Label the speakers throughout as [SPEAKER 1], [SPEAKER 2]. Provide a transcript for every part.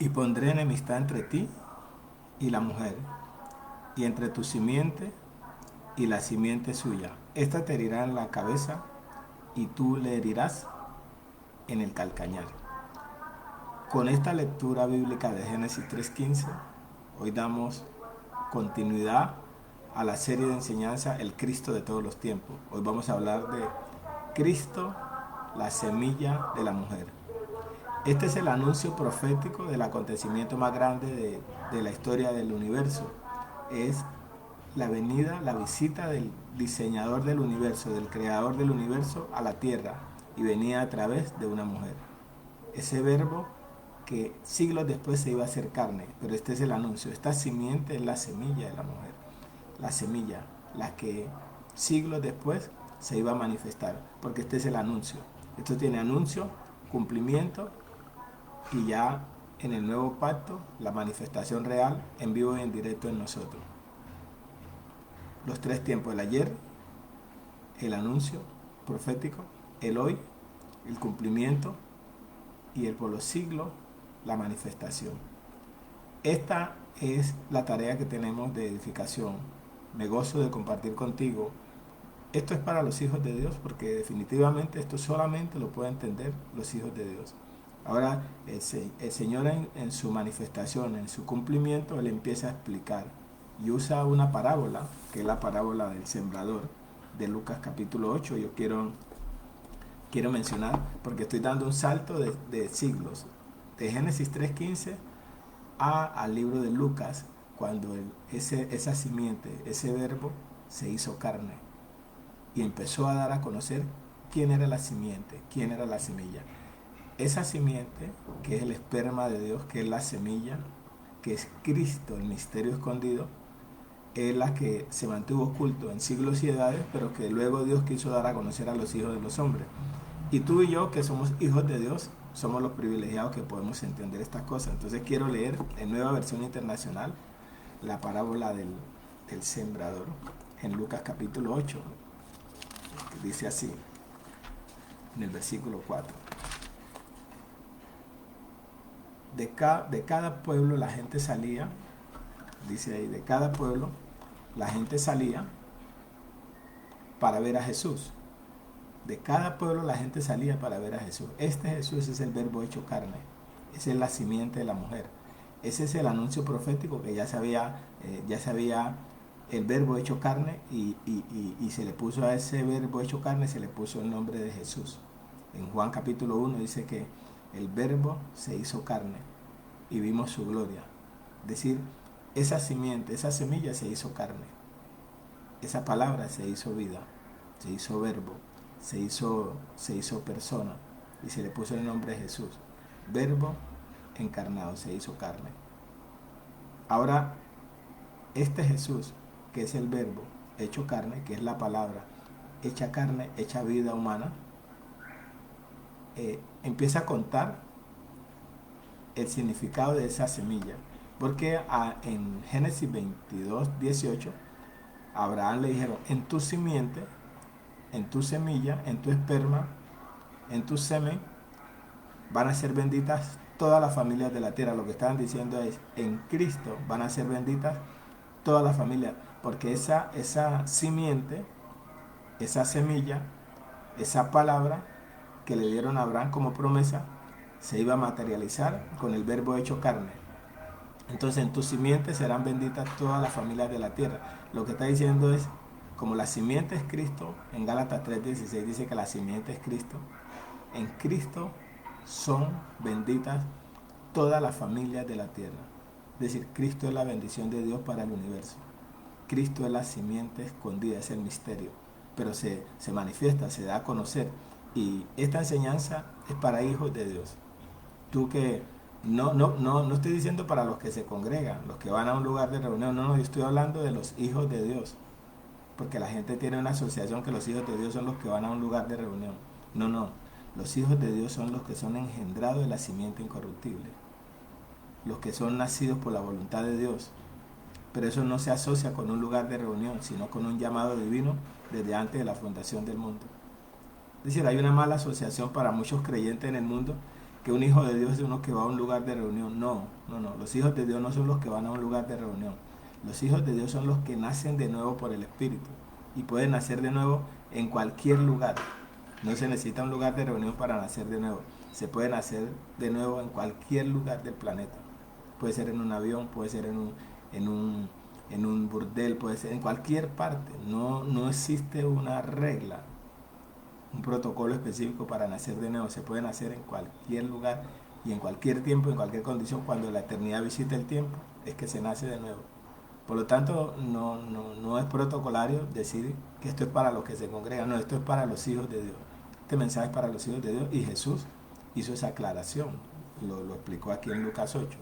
[SPEAKER 1] Y pondré enemistad entre ti y la mujer, y entre tu simiente y la simiente suya. Esta te herirá en la cabeza y tú le herirás en el calcañar. Con esta lectura bíblica de Génesis 3:15, hoy damos continuidad a la serie de enseñanza El Cristo de todos los tiempos. Hoy vamos a hablar de Cristo, la semilla de la mujer. Este es el anuncio profético del acontecimiento más grande de la historia del universo. Es la venida, la visita del diseñador del universo, del creador del universo a la tierra, y venía a través de una mujer. Ese verbo que siglos después se iba a hacer carne, pero este es el anuncio. Esta simiente es la semilla de la mujer, la semilla, la que siglos después se iba a manifestar, porque este es el anuncio. Esto tiene anuncio, cumplimiento, y ya en el nuevo pacto la manifestación real en vivo y en directo en nosotros. Los tres tiempos: el ayer, el anuncio profético; el hoy, el cumplimiento; y el por los siglos, la manifestación. Esta es la tarea que tenemos de edificación. Me gozo de compartir contigo. Esto es para los hijos de Dios, porque definitivamente esto solamente lo pueden entender los hijos de Dios. Ahora el Señor en su manifestación, en su cumplimiento, Él empieza a explicar y usa una parábola, que es la parábola del sembrador de Lucas capítulo 8. Yo quiero mencionar, porque estoy dando un salto de siglos, de Génesis 3:15 al libro de Lucas, cuando esa simiente, ese verbo, se hizo carne y empezó a dar a conocer quién era la simiente, quién era la semilla. Esa simiente, que es el esperma de Dios, que es la semilla, que es Cristo, el misterio escondido, es la que se mantuvo oculto en siglos y edades, pero que luego Dios quiso dar a conocer a los hijos de los hombres. Y tú y yo, que somos hijos de Dios, somos los privilegiados que podemos entender estas cosas. Entonces quiero leer en Nueva Versión Internacional la parábola del sembrador en Lucas capítulo 8, que dice así, en el versículo 4. De cada pueblo la gente salía, dice ahí, de cada pueblo la gente salía para ver a Jesús. De cada pueblo la gente salía para ver a Jesús. Este Jesús es el verbo hecho carne. Esa es la simiente de la mujer. Ese es el anuncio profético que ya sabía el verbo hecho carne, y se le puso a ese verbo hecho carne, se le puso el nombre de Jesús. En Juan capítulo 1 dice que el verbo se hizo carne y vimos su gloria. Es decir, esa simiente, esa semilla se hizo carne. Esa palabra se hizo vida, se hizo verbo, se hizo persona, y se le puso el nombre de Jesús. Verbo encarnado, se hizo carne. Ahora, este Jesús, que es el verbo hecho carne, que es la palabra hecha carne, hecha vida humana, empieza a contar el significado de esa semilla. Porque en Génesis 22:18, a Abraham le dijeron: en tu simiente, en tu semilla, en tu esperma, en tu semen, van a ser benditas todas las familias de la tierra. Lo que estaban diciendo es: en Cristo van a ser benditas todas las familias, porque esa simiente, esa semilla, esa palabra que le dieron a Abraham como promesa, se iba a materializar con el verbo hecho carne. Entonces en tu simiente serán benditas todas las familias de la tierra. Lo que está diciendo es, como la simiente es Cristo, en Gálatas 3:16 dice que la simiente es Cristo, en Cristo son benditas todas las familias de la tierra. Es decir, Cristo es la bendición de Dios para el universo. Cristo es la simiente escondida, es el misterio, pero se manifiesta, se da a conocer. Y esta enseñanza es para hijos de Dios. Tú que no estoy diciendo para los que se congregan, los que van a un lugar de reunión, no, yo estoy hablando de los hijos de Dios, porque la gente tiene una asociación que los hijos de Dios son los que van a un lugar de reunión. No, los hijos de Dios son los que son engendrados de la simiente incorruptible, los que son nacidos por la voluntad de Dios. Pero eso no se asocia con un lugar de reunión, sino con un llamado divino desde antes de la fundación del mundo. Es decir, hay una mala asociación para muchos creyentes en el mundo que un hijo de Dios es uno que va a un lugar de reunión. No, no, no. Los hijos de Dios no son los que van a un lugar de reunión. Los hijos de Dios son los que nacen de nuevo por el Espíritu. Y pueden nacer de nuevo en cualquier lugar. No se necesita un lugar de reunión para nacer de nuevo. Se puede nacer de nuevo en cualquier lugar del planeta. Puede ser en un avión, puede ser en un burdel, puede ser en cualquier parte. No existe una regla, un protocolo específico para nacer de nuevo. Se puede nacer en cualquier lugar y en cualquier tiempo, en cualquier condición. Cuando la eternidad visita el tiempo, es que se nace de nuevo. Por lo tanto, no es protocolario decir que esto es para los que se congregan. No, esto es para los hijos de Dios. Este mensaje es para los hijos de Dios y Jesús hizo esa aclaración. Lo explicó aquí en Lucas 8.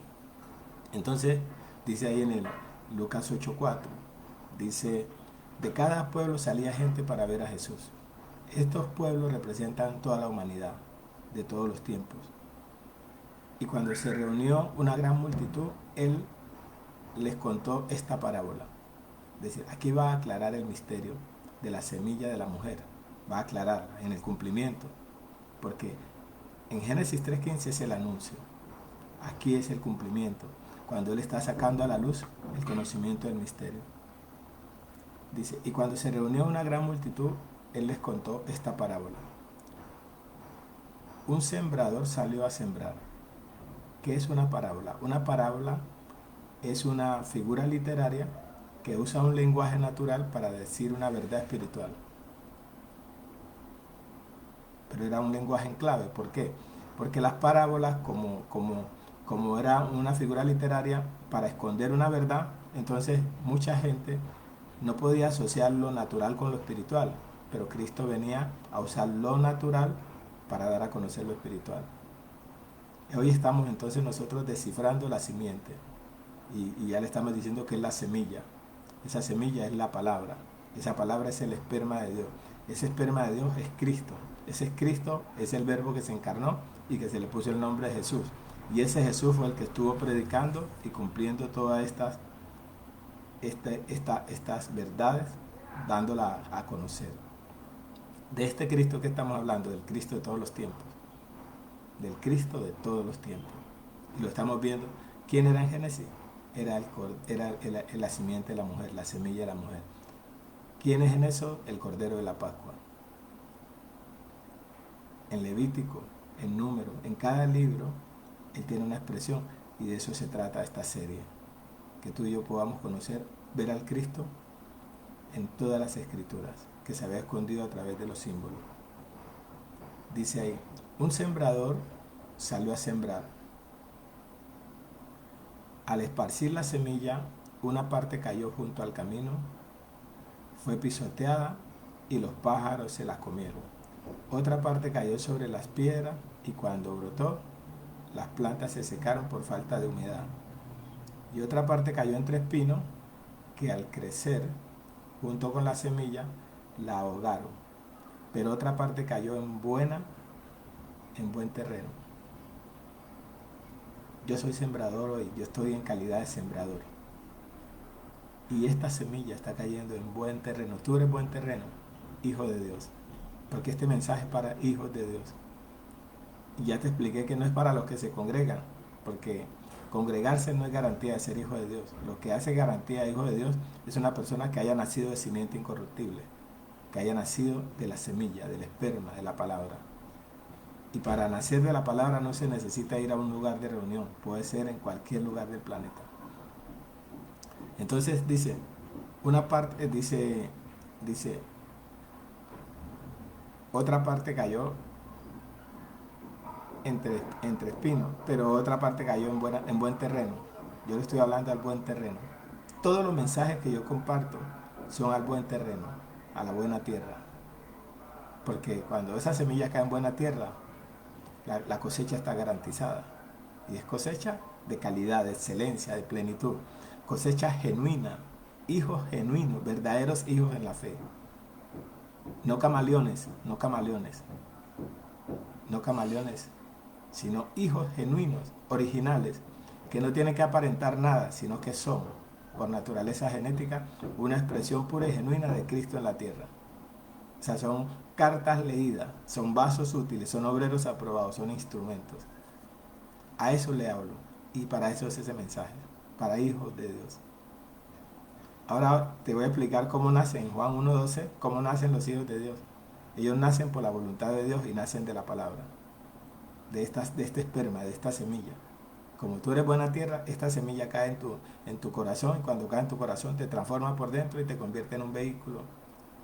[SPEAKER 1] Entonces, dice ahí en el Lucas 8:4, dice, de cada pueblo salía gente para ver a Jesús. Estos pueblos representan toda la humanidad de todos los tiempos. Y cuando se reunió una gran multitud, él les contó esta parábola. Es decir, aquí va a aclarar el misterio de la semilla de la mujer. Va a aclarar en el cumplimiento. Porque en Génesis 3:15 es el anuncio. Aquí es el cumplimiento. Cuando él está sacando a la luz el conocimiento del misterio. Dice, y cuando se reunió una gran multitud, él les contó esta parábola. Un sembrador salió a sembrar. ¿Qué es una parábola? Una parábola es una figura literaria que usa un lenguaje natural para decir una verdad espiritual. Pero era un lenguaje en clave. ¿Por qué? Porque las parábolas, como era una figura literaria para esconder una verdad, entonces mucha gente no podía asociar lo natural con lo espiritual. Pero Cristo venía a usar lo natural para dar a conocer lo espiritual. Y hoy estamos entonces nosotros descifrando la simiente. Y ya le estamos diciendo que es la semilla. Esa semilla es la palabra. Esa palabra es el esperma de Dios. Ese esperma de Dios es Cristo. Ese Cristo es el verbo que se encarnó y que se le puso el nombre de Jesús. Y ese Jesús fue el que estuvo predicando y cumpliendo todas estas verdades, dándolas a conocer. De este Cristo que estamos hablando, del Cristo de todos los tiempos. Del Cristo de todos los tiempos. Y lo estamos viendo. ¿Quién era en Génesis? Era la simiente de la mujer, la semilla de la mujer. ¿Quién es en eso? El Cordero de la Pascua. En Levítico, en Número, en cada libro, él tiene una expresión y de eso se trata esta serie. Que tú y yo podamos conocer, ver al Cristo en todas las escrituras, que se había escondido a través de los símbolos. Dice ahí, un sembrador salió a sembrar. Al esparcir la semilla, una parte cayó junto al camino, fue pisoteada y los pájaros se la comieron. Otra parte cayó sobre las piedras y cuando brotó, las plantas se secaron por falta de humedad. Y otra parte cayó entre espinos que al crecer, junto con la semilla, la ahogaron. Pero otra parte cayó en buen terreno. Yo soy sembrador hoy, yo estoy en calidad de sembrador. Y esta semilla está cayendo en buen terreno. Tú eres buen terreno, hijo de Dios. Porque este mensaje es para hijos de Dios. Y ya te expliqué que no es para los que se congregan, porque congregarse no es garantía de ser hijo de Dios. Lo que hace garantía de hijo de Dios es una persona que haya nacido de simiente incorruptible, que haya nacido de la semilla, del esperma, de la palabra. Y para nacer de la palabra no se necesita ir a un lugar de reunión, puede ser en cualquier lugar del planeta. Entonces dice, una parte, dice, otra parte cayó entre espinos, pero otra parte cayó en buen terreno. Yo le estoy hablando al buen terreno. Todos los mensajes que yo comparto son al buen terreno, a la buena tierra. Porque cuando esa semilla cae en buena tierra, la cosecha está garantizada. Y es cosecha de calidad, de excelencia, de plenitud. Cosecha genuina, hijos genuinos, verdaderos hijos en la fe. No camaleones, sino hijos genuinos, originales, que no tienen que aparentar nada, sino que son, por naturaleza genética, una expresión pura y genuina de Cristo en la tierra. O sea, son cartas leídas, son vasos útiles, son obreros aprobados, son instrumentos. A eso le hablo. Y para eso es ese mensaje. Para hijos de Dios. Ahora te voy a explicar cómo nacen, Juan 1:12, cómo nacen los hijos de Dios. Ellos nacen por la voluntad de Dios y nacen de la palabra, de este esperma, de esta semilla. Como tú eres buena tierra, esta semilla cae en tu corazón, y cuando cae en tu corazón te transforma por dentro y te convierte en un vehículo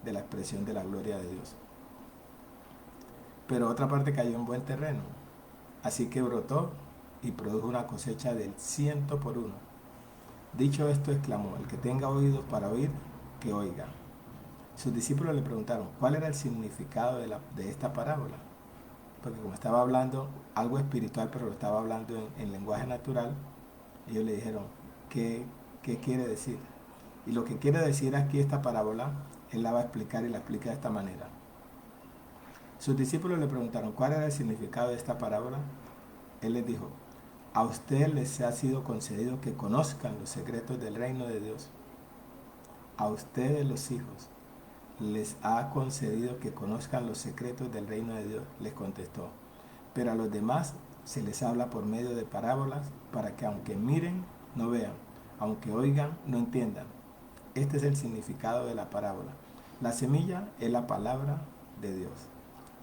[SPEAKER 1] de la expresión de la gloria de Dios. Pero otra parte cayó en buen terreno, así que brotó y produjo una cosecha del 100 por 1. Dicho esto, exclamó: el que tenga oídos para oír, que oiga. Sus discípulos le preguntaron cuál era el significado de esta parábola, porque como estaba hablando algo espiritual, pero lo estaba hablando en lenguaje natural, ellos le dijeron: ¿qué quiere decir? Y lo que quiere decir aquí esta parábola, él la va a explicar y la explica de esta manera. Sus discípulos le preguntaron cuál era el significado de esta parábola. Él les dijo: a ustedes les ha sido concedido que conozcan los secretos del reino de Dios. A ustedes, los hijos, les ha concedido que conozcan los secretos del reino de Dios, les contestó. Pero a los demás se les habla por medio de parábolas, para que aunque miren, no vean, aunque oigan, no entiendan. Este es el significado de la parábola. La semilla es la palabra de Dios.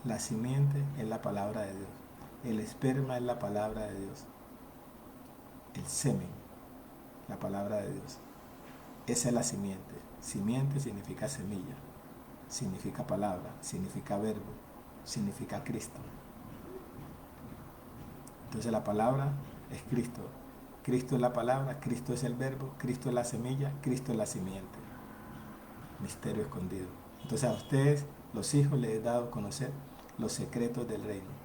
[SPEAKER 1] La simiente es la palabra de Dios. El esperma es la palabra de Dios. El semen, la palabra de Dios. Esa es la simiente. Simiente significa semilla, significa palabra, significa verbo, significa Cristo. Entonces la palabra es Cristo. Cristo es la palabra, Cristo es el verbo, Cristo es la semilla, Cristo es la simiente. Misterio escondido. Entonces a ustedes, los hijos, les he dado a conocer los secretos del reino.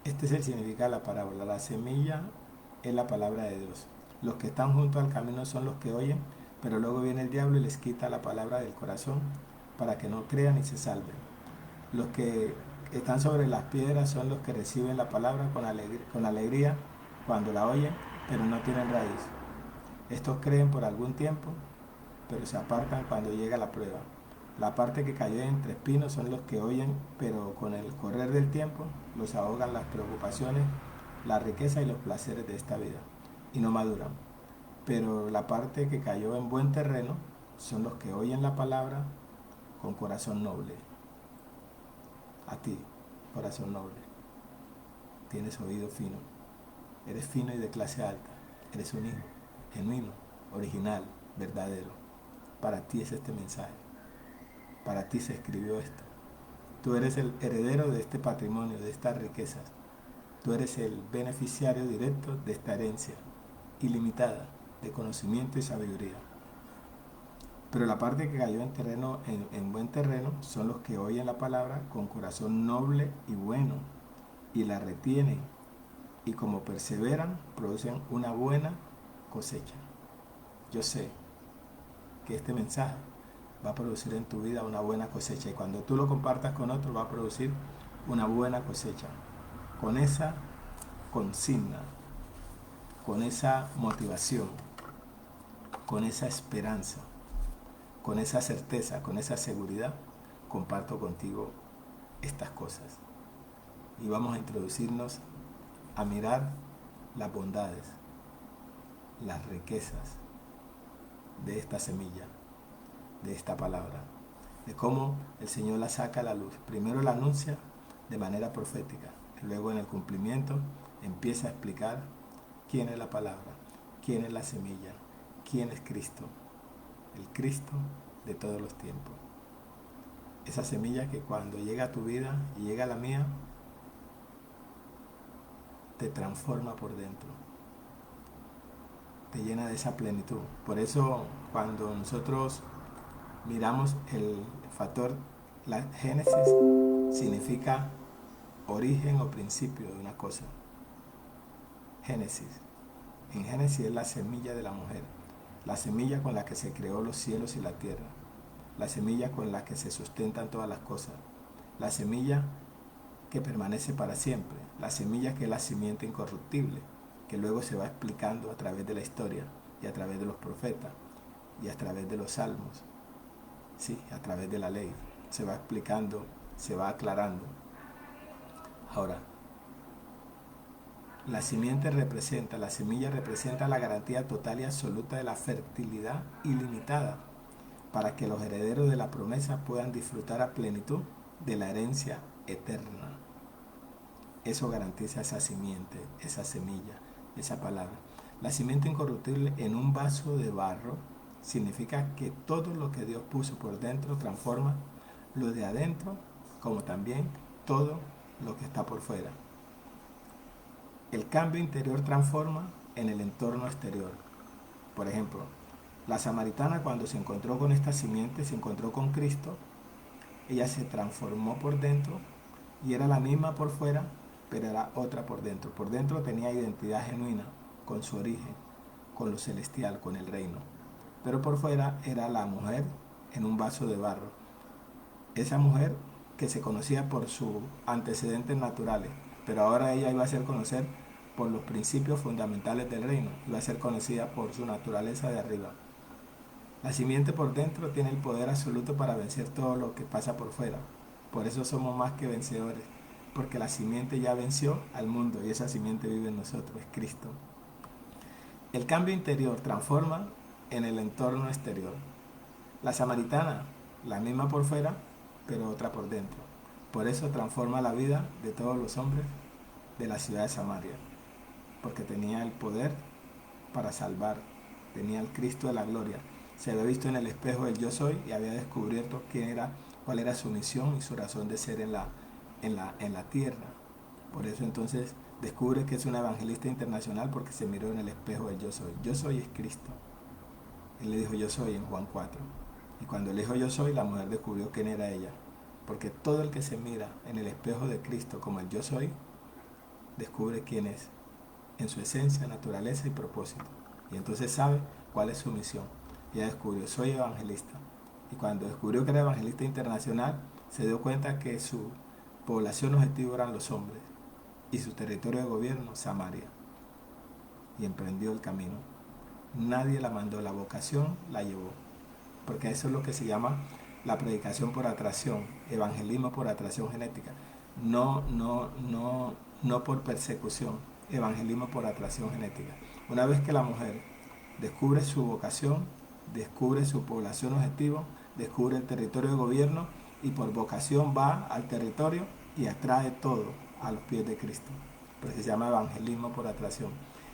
[SPEAKER 1] Este es el significado de la parábola. La semilla es la palabra de Dios. Los que están junto al camino son los que oyen, pero luego viene el diablo y les quita la palabra del corazón para que no crean y se salven. Los que están sobre las piedras son los que reciben la palabra con alegría cuando la oyen, pero no tienen raíz. Estos creen por algún tiempo, pero se apartan cuando llega la prueba. La parte que cayó entre espinos son los que oyen, pero con el correr del tiempo los ahogan las preocupaciones, la riqueza y los placeres de esta vida, y no maduran. Pero la parte que cayó en buen terreno son los que oyen la palabra con corazón noble. A ti, corazón noble, tienes oído fino, eres fino y de clase alta, eres un hijo, genuino, original, verdadero. Para ti es este mensaje. Para ti se escribió esto. Tú eres el heredero de este patrimonio, de estas riquezas. Tú eres el beneficiario directo de esta herencia ilimitada de conocimiento y sabiduría. Pero la parte que cayó en buen terreno son los que oyen la palabra con corazón noble y bueno y la retienen, y como perseveran producen una buena cosecha. Yo sé que este mensaje va a producir en tu vida una buena cosecha, y cuando tú lo compartas con otros va a producir una buena cosecha, con esa consigna, con esa motivación, con esa esperanza, con esa certeza, con esa seguridad. Comparto contigo estas cosas y vamos a introducirnos a mirar las bondades, las riquezas de esta semilla, de esta palabra, de cómo el Señor la saca a la luz. Primero la anuncia de manera profética, y luego en el cumplimiento empieza a explicar quién es la palabra, quién es la semilla, quién es Cristo, el Cristo de todos los tiempos. Esa semilla que cuando llega a tu vida y llega a la mía, te transforma por dentro, te llena de esa plenitud. Por eso cuando nosotros miramos el factor, la génesis significa origen o principio de una cosa. Génesis. En Génesis es la semilla de la mujer, la semilla con la que se creó los cielos y la tierra, la semilla con la que se sustentan todas las cosas, la semilla que permanece para siempre, la semilla que es la simiente incorruptible, que luego se va explicando a través de la historia y a través de los profetas y a través de los salmos, sí, a través de la ley, se va explicando, se va aclarando. Ahora, la semilla representa la garantía total y absoluta de la fertilidad ilimitada para que los herederos de la promesa puedan disfrutar a plenitud de la herencia eterna. Eso garantiza esa simiente, esa semilla, esa palabra. La simiente incorruptible en un vaso de barro significa que todo lo que Dios puso por dentro transforma lo de adentro, como también todo lo que está por fuera. El cambio interior transforma en el entorno exterior. Por ejemplo, la samaritana, cuando se encontró con esta simiente, se encontró con Cristo, ella se transformó por dentro y era la misma por fuera, pero era otra por dentro. Por dentro tenía identidad genuina con su origen, con lo celestial, con el reino. Pero por fuera era la mujer en un vaso de barro. Esa mujer que se conocía por sus antecedentes naturales, pero ahora ella iba a ser conocida por los principios fundamentales del reino, iba a ser conocida por su naturaleza de arriba. La simiente por dentro tiene el poder absoluto para vencer todo lo que pasa por fuera. Por eso somos más que vencedores, porque la simiente ya venció al mundo y esa simiente vive en nosotros, es Cristo. El cambio interior transforma en el entorno exterior. La samaritana, la misma por fuera, pero otra por dentro. Por eso transforma la vida de todos los hombres de la ciudad de Samaria, porque tenía el poder para salvar, tenía el Cristo de la gloria. Se había visto en el espejo del yo soy y había descubierto cuál era su misión y su razón de ser en la tierra. Por eso entonces descubre que es una evangelista internacional porque se miró en el espejo del yo soy. Yo soy es Cristo. Él le dijo yo soy en Juan 4. Y cuando le dijo yo soy, la mujer descubrió quién era ella. Porque todo el que se mira en el espejo de Cristo como el yo soy, descubre quién es en su esencia, naturaleza y propósito. Y entonces sabe cuál es su misión. Ella descubrió, soy evangelista. Y cuando descubrió que era evangelista internacional, se dio cuenta que su población objetivo eran los hombres y su territorio de gobierno, Samaria. Y emprendió el camino. Nadie la mandó, la vocación la llevó. Porque eso es lo que se llama la predicación por atracción, evangelismo por atracción genética. No por persecución, evangelismo por atracción genética. Una vez que la mujer descubre su vocación, descubre su población objetivo, descubre el territorio de gobierno y por vocación va al territorio y atrae todo a los pies de Cristo. Porque se llama evangelismo por atracción.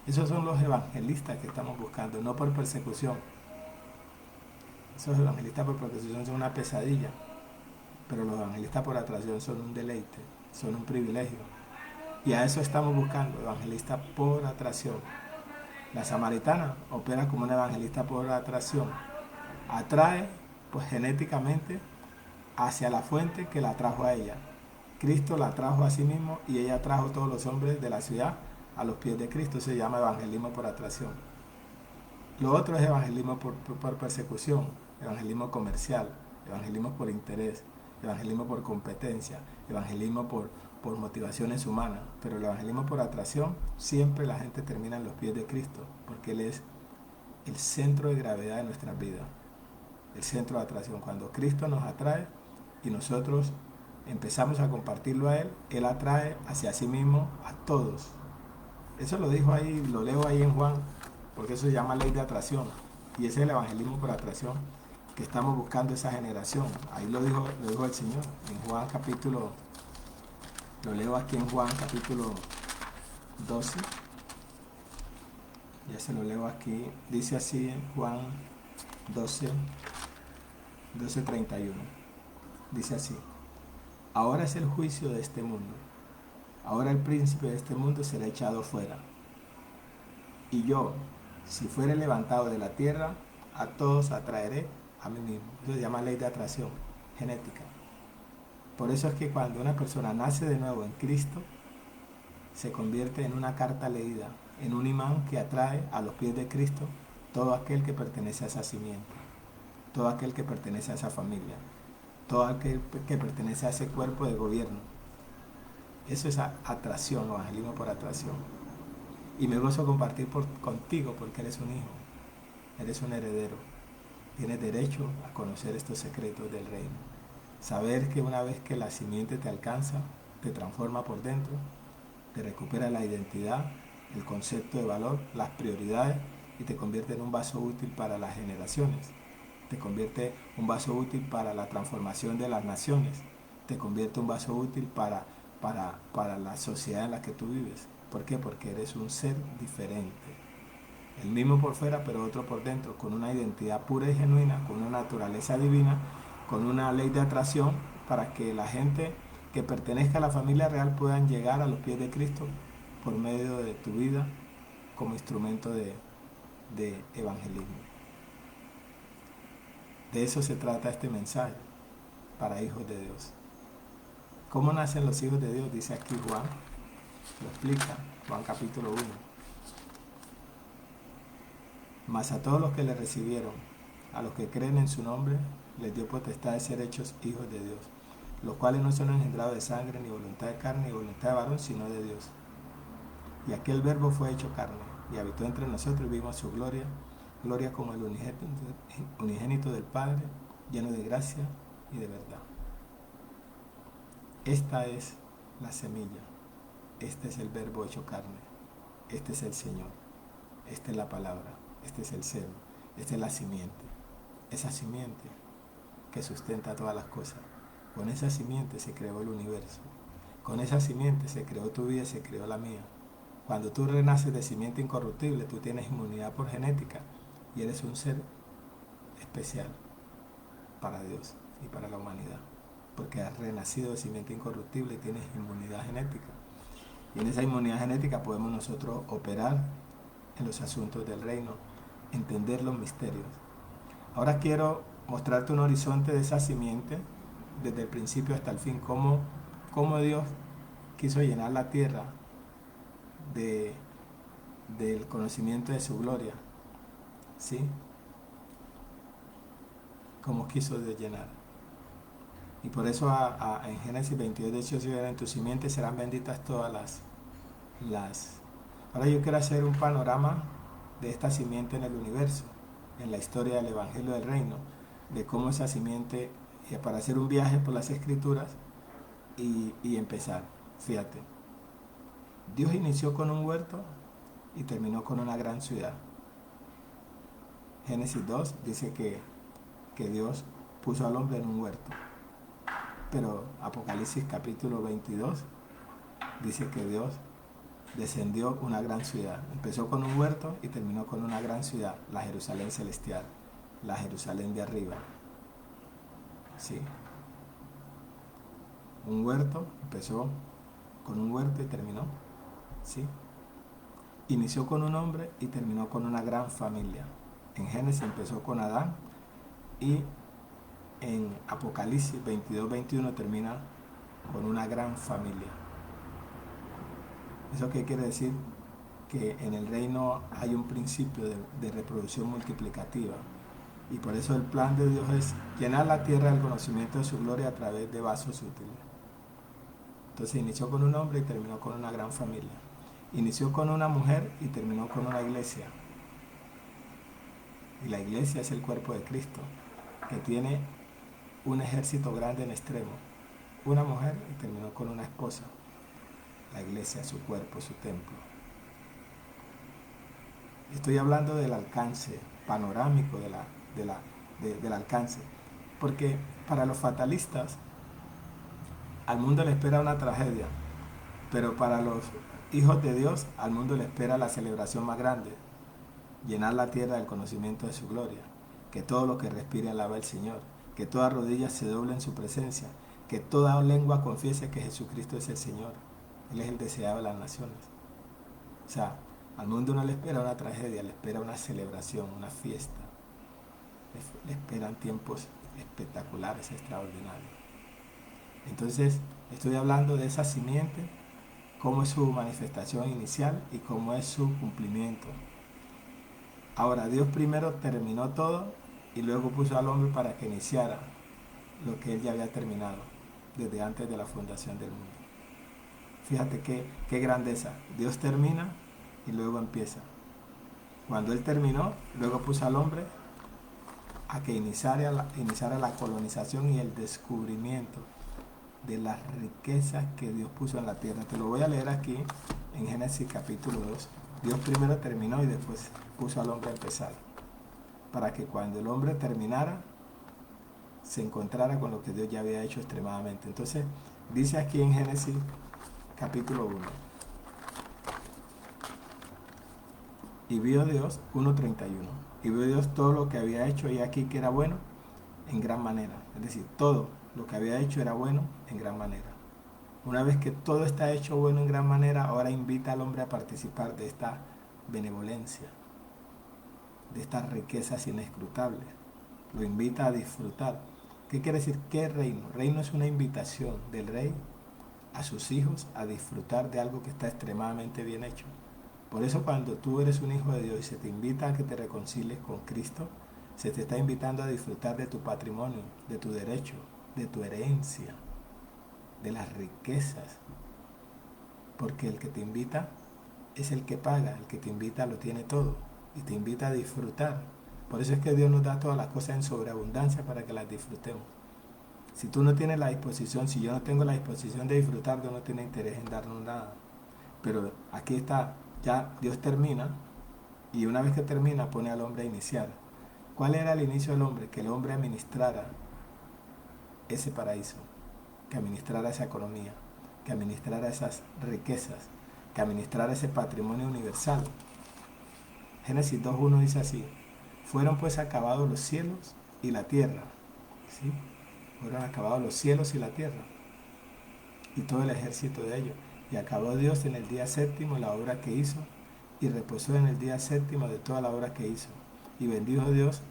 [SPEAKER 1] Esos son los evangelistas que estamos buscando, no por persecución. Esos evangelistas por persecución son una pesadilla, pero los evangelistas por atracción son un deleite, son un privilegio. Y a eso estamos buscando, evangelistas por atracción. La samaritana opera como una evangelista por atracción. Atrae, pues genéticamente, hacia la fuente que la trajo a ella. Cristo la trajo a sí mismo y ella trajo a todos los hombres de la ciudad a los pies de Cristo. Se llama evangelismo por atracción. Lo otro es evangelismo por persecución, evangelismo comercial, evangelismo por interés, evangelismo por competencia, evangelismo por motivaciones humanas. Pero el evangelismo por atracción, siempre la gente termina en los pies de Cristo, porque Él es el centro de gravedad de nuestras vidas, el centro de atracción. Cuando Cristo nos atrae y nosotros empezamos a compartirlo a Él, Él atrae hacia sí mismo a todos. Eso lo dijo ahí, lo leo ahí en Juan, porque eso se llama ley de atracción. Y ese es el evangelismo por atracción que estamos buscando esa generación. Ahí lo dijo el Señor en Juan capítulo, lo leo aquí en Juan capítulo 12. Ya se lo leo aquí. Dice así en Juan 12:31. Dice así: ahora es el juicio de este mundo. Ahora el príncipe de este mundo será echado fuera. Y yo, si fuere levantado de la tierra, a todos atraeré a mí mismo. Eso se llama ley de atracción genética. Por eso es que cuando una persona nace de nuevo en Cristo, se convierte en una carta leída, en un imán que atrae a los pies de Cristo todo aquel que pertenece a esa simiente, todo aquel que pertenece a esa familia, todo aquel que pertenece a ese cuerpo de gobierno. Eso es atracción, evangelismo por atracción. Y me gozo compartir contigo porque eres un hijo, eres un heredero. Tienes derecho a conocer estos secretos del reino. Saber que una vez que la simiente te alcanza, te transforma por dentro, te recupera la identidad, el concepto de valor, las prioridades y te convierte en un vaso útil para las generaciones. Te convierte en un vaso útil para la transformación de las naciones. Te convierte en un vaso útil para la sociedad en la que tú vives. ¿Por qué? Porque eres un ser diferente. El mismo por fuera, pero otro por dentro, con una identidad pura y genuina, con una naturaleza divina, con una ley de atracción para que la gente que pertenezca a la familia real puedan llegar a los pies de Cristo por medio de tu vida como instrumento de evangelismo. De eso se trata este mensaje para hijos de Dios. ¿Cómo nacen los hijos de Dios? Dice aquí Juan, lo explica, Juan capítulo 1. Mas a todos los que le recibieron, a los que creen en su nombre, les dio potestad de ser hechos hijos de Dios, los cuales no son engendrados de sangre, ni voluntad de carne, ni voluntad de varón, sino de Dios. Y aquel verbo fue hecho carne, y habitó entre nosotros, y vimos su gloria, gloria como el unigénito del Padre, lleno de gracia y de verdad. Esta es la semilla, este es el verbo hecho carne, este es el Señor, esta es la palabra, este es el celo, esta es la simiente, esa simiente que sustenta todas las cosas. Con esa simiente se creó el universo, con esa simiente se creó tu vida y se creó la mía. Cuando tú renaces de simiente incorruptible, tú tienes inmunidad por genética y eres un ser especial para Dios y para la humanidad, porque has renacido de simiente incorruptible y tienes inmunidad genética. Y en esa inmunidad genética podemos nosotros operar en los asuntos del reino, entender los misterios. Ahora quiero mostrarte un horizonte de esa simiente, desde el principio hasta el fin, cómo Dios quiso llenar la tierra del conocimiento de su gloria, ¿sí? Como quiso Dios llenar. Y por eso en Génesis 22, de hecho, si en tu simiente serán benditas todas las... Ahora yo quiero hacer un panorama de esta simiente en el universo, en la historia del Evangelio del Reino, de cómo esa simiente, para hacer un viaje por las Escrituras y empezar. Fíjate, Dios inició con un huerto y terminó con una gran ciudad. Génesis 2 dice que Dios puso al hombre en un huerto. Pero Apocalipsis capítulo 22 dice que Dios descendió una gran ciudad. Empezó con un huerto y terminó con una gran ciudad, la Jerusalén celestial, la Jerusalén de arriba. Sí. Un huerto, empezó con un huerto y terminó. Sí. Inició con un hombre y terminó con una gran familia. En Génesis empezó con Adán y en Apocalipsis 22-21 termina con una gran familia. ¿Eso qué quiere decir? Que en el reino hay un principio de reproducción multiplicativa. Y por eso el plan de Dios es llenar la tierra del conocimiento de su gloria a través de vasos útiles. Entonces inició con un hombre y terminó con una gran familia. Inició con una mujer y terminó con una iglesia. Y la iglesia es el cuerpo de Cristo, que tiene un ejército grande en extremo. Una mujer y terminó con una esposa. La iglesia, su cuerpo, su templo. Estoy hablando del alcance panorámico del alcance. Porque para los fatalistas, al mundo le espera una tragedia. Pero para los hijos de Dios, al mundo le espera la celebración más grande. Llenar la tierra del conocimiento de su gloria. Que todo lo que respire alabe al Señor. Que toda rodilla se doble en su presencia. Que toda lengua confiese que Jesucristo es el Señor. Él es el deseado de las naciones. O sea, al mundo no le espera una tragedia, le espera una celebración, una fiesta. Le esperan tiempos espectaculares, extraordinarios. Entonces, estoy hablando de esa simiente, cómo es su manifestación inicial y cómo es su cumplimiento. Ahora, Dios primero terminó todo y luego puso al hombre para que iniciara lo que él ya había terminado desde antes de la fundación del mundo. Fíjate qué grandeza. Dios termina y luego empieza. Cuando él terminó, luego puso al hombre a que iniciara la colonización y el descubrimiento de las riquezas que Dios puso en la tierra. Te lo voy a leer aquí en Génesis capítulo 2. Dios primero terminó y después puso al hombre a empezar, para que cuando el hombre terminara, se encontrara con lo que Dios ya había hecho extremadamente. Entonces, dice aquí en Génesis capítulo 1, y vio Dios 1:31, y vio Dios todo lo que había hecho, y aquí que era bueno en gran manera. Es decir, todo lo que había hecho era bueno en gran manera. Una vez que todo está hecho bueno en gran manera, ahora invita al hombre a participar de esta benevolencia, de estas riquezas inescrutables. Lo invita a disfrutar. ¿Qué quiere decir? ¿Qué reino? Reino es una invitación del rey a sus hijos a disfrutar de algo que está extremadamente bien hecho. Por eso cuando tú eres un hijo de Dios y se te invita a que te reconcilies con Cristo, se te está invitando a disfrutar de tu patrimonio, de tu derecho, de tu herencia, de las riquezas. Porque el que te invita es el que paga, el que te invita lo tiene todo y te invita a disfrutar. Por eso es que Dios nos da todas las cosas en sobreabundancia para que las disfrutemos. Si tú no tienes la disposición, si yo no tengo la disposición de disfrutar, Dios no tiene interés en darnos nada. Pero aquí está, ya Dios termina, y una vez que termina pone al hombre a iniciar. ¿Cuál era el inicio del hombre? Que el hombre administrara ese paraíso, que administrara esa economía, que administrara esas riquezas, que administrara ese patrimonio universal. Génesis 2:1 dice así: fueron pues acabados los cielos y la tierra, ¿sí? Fueron acabados los cielos y la tierra, y todo el ejército de ellos. Y acabó Dios en el día séptimo la obra que hizo, y reposó en el día séptimo de toda la obra que hizo. Y bendijo Dios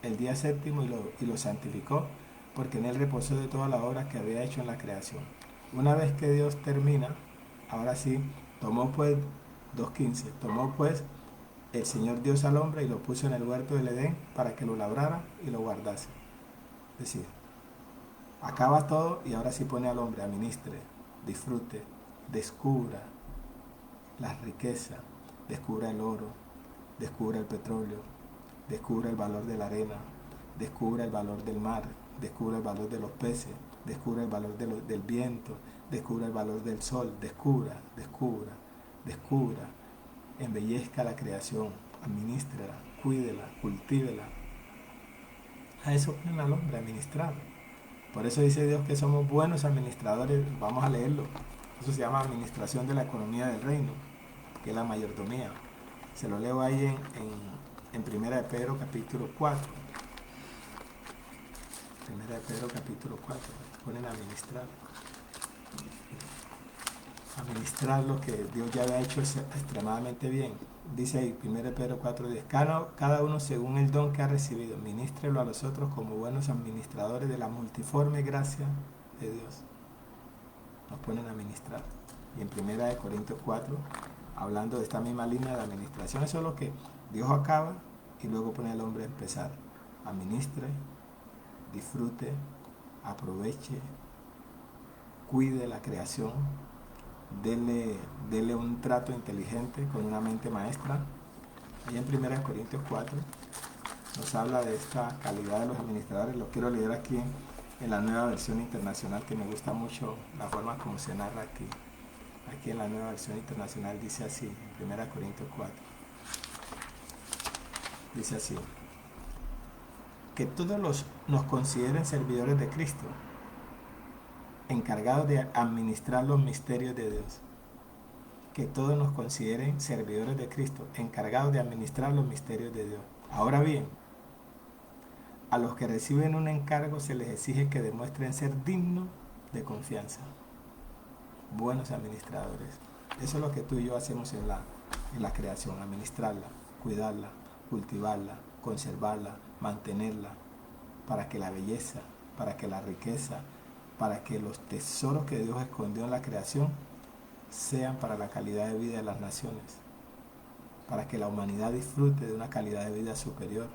[SPEAKER 1] el día séptimo y lo santificó, porque en él reposó de toda la obra que había hecho en la creación. Una vez que Dios termina, ahora sí, tomó pues, 2:15, tomó pues el Señor Dios al hombre y lo puso en el huerto del Edén para que lo labrara y lo guardase. Es decir, acaba todo y ahora sí pone al hombre, administre, disfrute, descubra las riquezas, descubra el oro, descubra el petróleo, descubra el valor de la arena, descubra el valor del mar, descubra el valor de los peces, descubra el valor del viento, descubra el valor del sol, descubra, embellezca la creación, administrela, cuídela, cultívela. A eso ponen al hombre, a administrar. Por eso dice Dios que somos buenos administradores. Vamos a leerlo. Eso se llama administración de la economía del reino, que es la mayordomía. Se lo leo ahí en Primera de Pedro capítulo 4. Primera de Pedro capítulo 4. Ponen a administrar. Administrar lo que Dios ya había hecho extremadamente bien. Dice ahí, 1 Pedro 4:10, cada uno según el don que ha recibido, ministrelo a los otros como buenos administradores de la multiforme gracia de Dios. Nos ponen a administrar. Y en 1 Corintios 4, hablando de esta misma línea de administración, eso es lo que Dios acaba y luego pone al hombre a empezar. Administre, disfrute, aproveche, cuide la creación, dele un trato inteligente con una mente maestra. Allá en 1 Corintios 4 nos habla de esta calidad de los administradores. Lo quiero leer aquí en la nueva versión internacional, que me gusta mucho la forma como se narra aquí. Aquí en la nueva versión internacional dice así, en 1 Corintios 4. Dice así: que todos nos consideren servidores de Cristo, encargados de administrar los misterios de Dios. Que todos nos consideren servidores de Cristo, encargados de administrar los misterios de Dios. Ahora bien, a los que reciben un encargo se les exige que demuestren ser dignos de confianza. Buenos administradores. Eso es lo que tú y yo hacemos en la creación: administrarla, cuidarla, cultivarla, conservarla, mantenerla, para que la belleza, para que la riqueza, para que los tesoros que Dios escondió en la creación sean para la calidad de vida de las naciones, para que la humanidad disfrute de una calidad de vida superior,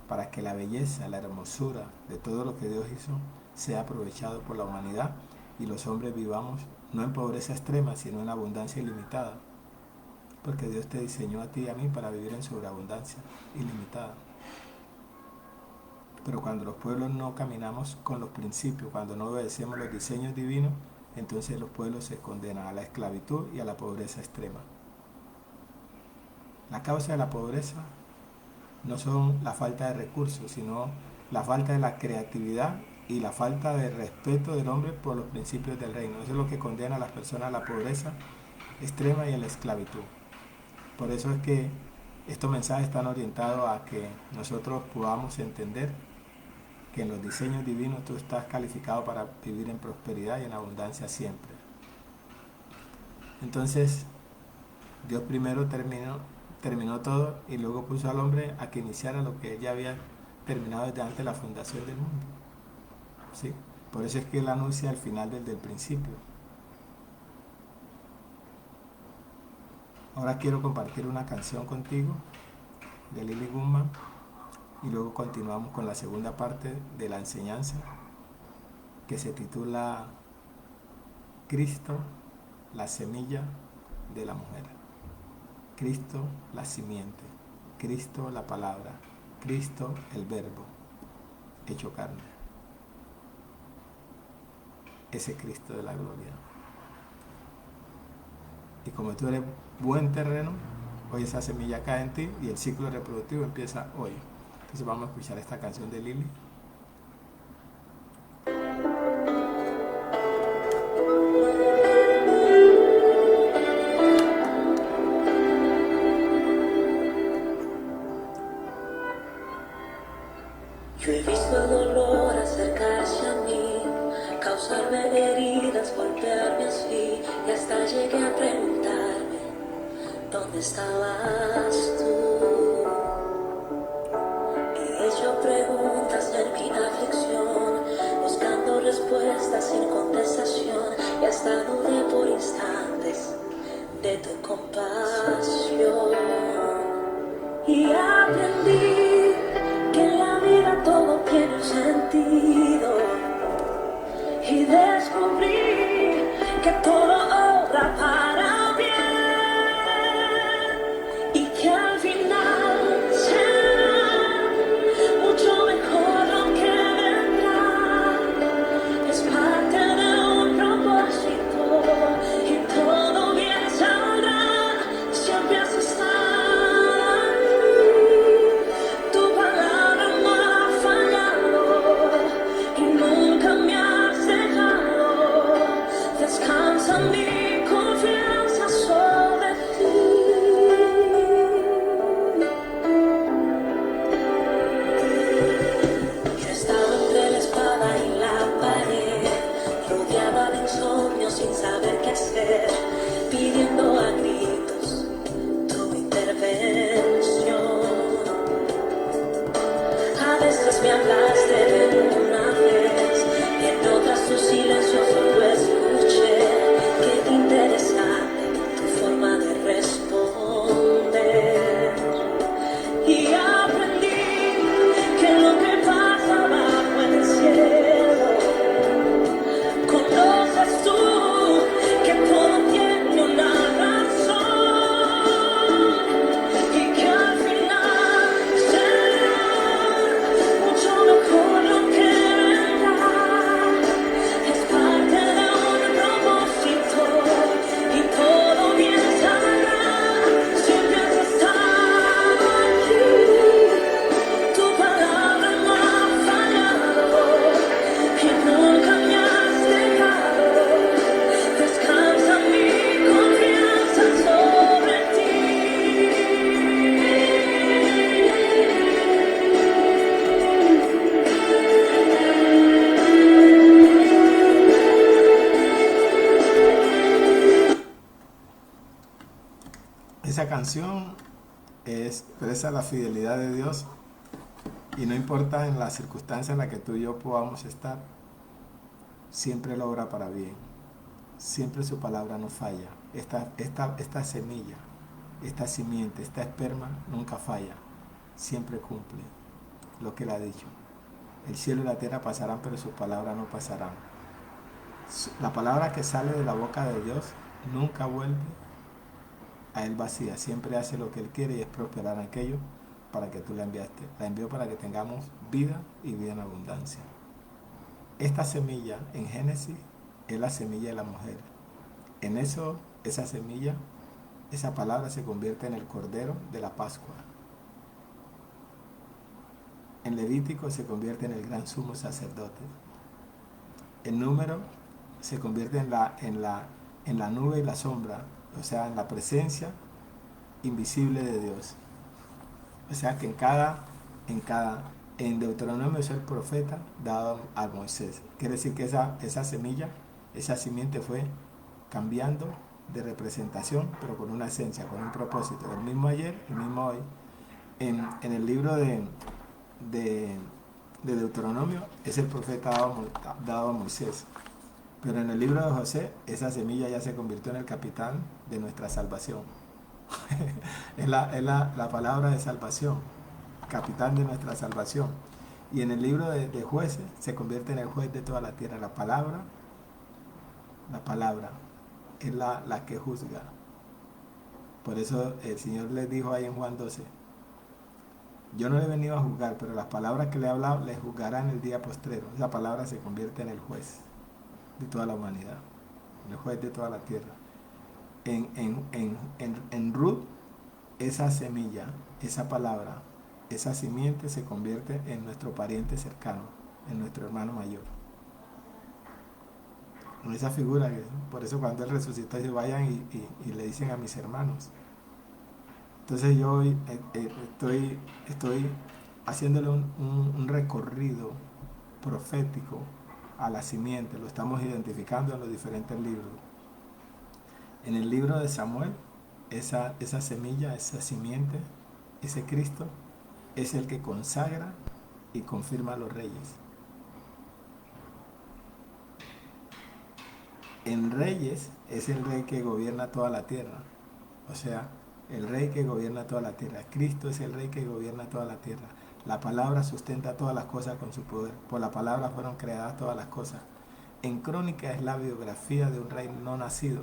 [SPEAKER 1] para que la belleza, la hermosura de todo lo que Dios hizo sea aprovechado por la humanidad y los hombres vivamos no en pobreza extrema, sino en abundancia ilimitada, porque Dios te diseñó a ti y a mí para vivir en sobreabundancia ilimitada. Pero cuando los pueblos no caminamos con los principios, cuando no obedecemos los diseños divinos, entonces los pueblos se condenan a la esclavitud y a la pobreza extrema. La causa de la pobreza no son la falta de recursos, sino la falta de la creatividad y la falta de respeto del hombre por los principios del reino. Eso es lo que condena a las personas a la pobreza extrema y a la esclavitud. Por eso es que estos mensajes están orientados a que nosotros podamos entender que en los diseños divinos tú estás calificado para vivir en prosperidad y en abundancia siempre. Entonces, Dios primero terminó todo y luego puso al hombre a que iniciara lo que él ya había terminado desde antes de la fundación del mundo. ¿Sí? Por eso es que él anuncia el final desde el principio. Ahora quiero compartir una canción contigo de Lily Guzmán y luego continuamos con la segunda parte de la enseñanza que se titula Cristo, la semilla de la mujer. Cristo, la simiente. Cristo, la palabra. Cristo, el verbo hecho carne. Ese Cristo de la gloria. Y como tú eres buen terreno, hoy esa semilla cae en ti y el ciclo reproductivo empieza hoy. Entonces vamos a escuchar esta canción de Lily.
[SPEAKER 2] Yo he visto el dolor acercarse a mí, causarme heridas, golpearme así, y hasta llegué a preguntarme, ¿dónde estabas tú? He hecho preguntas en mi aflicción, buscando respuestas sin contestación, y hasta dudé por instantes de tu compasión. Y aprendí que en la vida todo tiene un sentido, y descubrí que todo obra para bien, y que al final será mucho mejor lo que vendrá. Es parte de un propósito y todo bien saldrá. Siempre has estado ahí, tu palabra no ha fallado y nunca me has dejado. Descansa mi confianza sobre ti. Yo estaba entre la espada y la pared, rodeada de insomnio sin saber qué hacer, pidiendo a gritos tu intervención. A veces me hablaste de una vez, y en otras tu silencio solo escuché. Qué interesante tu forma de responder. Y aprendí que lo que pasa bajo el cielo, conoces tú, que todo tiene una razón, y que al final será mucho mejor lo que vendrá. Es parte de un propósito y todo bien saldrá. Siempre has estado aquí, tu palabra no ha fallado y nunca me has dejado. Descansa mi confianza sobre ti.
[SPEAKER 1] Esa canción expresa la fidelidad de Dios y no importa en la circunstancia en la que tú y yo podamos estar, siempre Él obra para bien. Siempre su palabra no falla. Esta semilla, esta simiente, esta esperma nunca falla. Siempre cumple lo que Él ha dicho. El cielo y la tierra pasarán, pero sus palabras no pasarán. La palabra que sale de la boca de Dios nunca vuelve a Él vacía. Siempre hace lo que Él quiere y es prosperar en aquello para que tú la enviaste. La envió para que tengamos vida y vida en abundancia. Esta semilla en Génesis es la semilla de la mujer. En eso, esa semilla, esa palabra se convierte en el cordero de la Pascua. En Levítico se convierte en el gran sumo sacerdote. En Número se convierte en la nube y la sombra, o sea, en la presencia invisible de Dios. O sea que en Deuteronomio es el profeta dado a Moisés. Quiere decir que esa semilla, esa simiente fue cambiando de representación, pero con una esencia, con un propósito. El mismo ayer, el mismo hoy. En el libro de Deuteronomio es el profeta dado a Moisés. Pero en el libro de José, esa semilla ya se convirtió en el capitán de nuestra salvación. es la palabra de salvación, capitán de nuestra salvación. Y en el libro de Jueces se convierte en el juez de toda la tierra. La palabra es la que juzga. Por eso el Señor les dijo ahí en Juan 12, yo no le he venido a juzgar, pero las palabras que le he hablado les juzgarán el día postrero. Esa palabra se convierte en el juez de toda la humanidad, el juez de toda la tierra. En Ruth, esa semilla, esa palabra, esa simiente se convierte en nuestro pariente cercano, en nuestro hermano mayor. En esa figura, por eso cuando Él resucitó, dice, vayan y le dicen a mis hermanos. Entonces yo hoy estoy haciéndole un recorrido profético a la simiente, lo estamos identificando en los diferentes libros. En el libro de Samuel, esa semilla, esa simiente, ese Cristo, es el que consagra y confirma a los reyes. En Reyes es el rey que gobierna toda la tierra, o sea, el rey que gobierna toda la tierra. Cristo es el rey que gobierna toda la tierra. La palabra sustenta todas las cosas con su poder. Por la palabra fueron creadas todas las cosas. En Crónica es la biografía de un rey no nacido.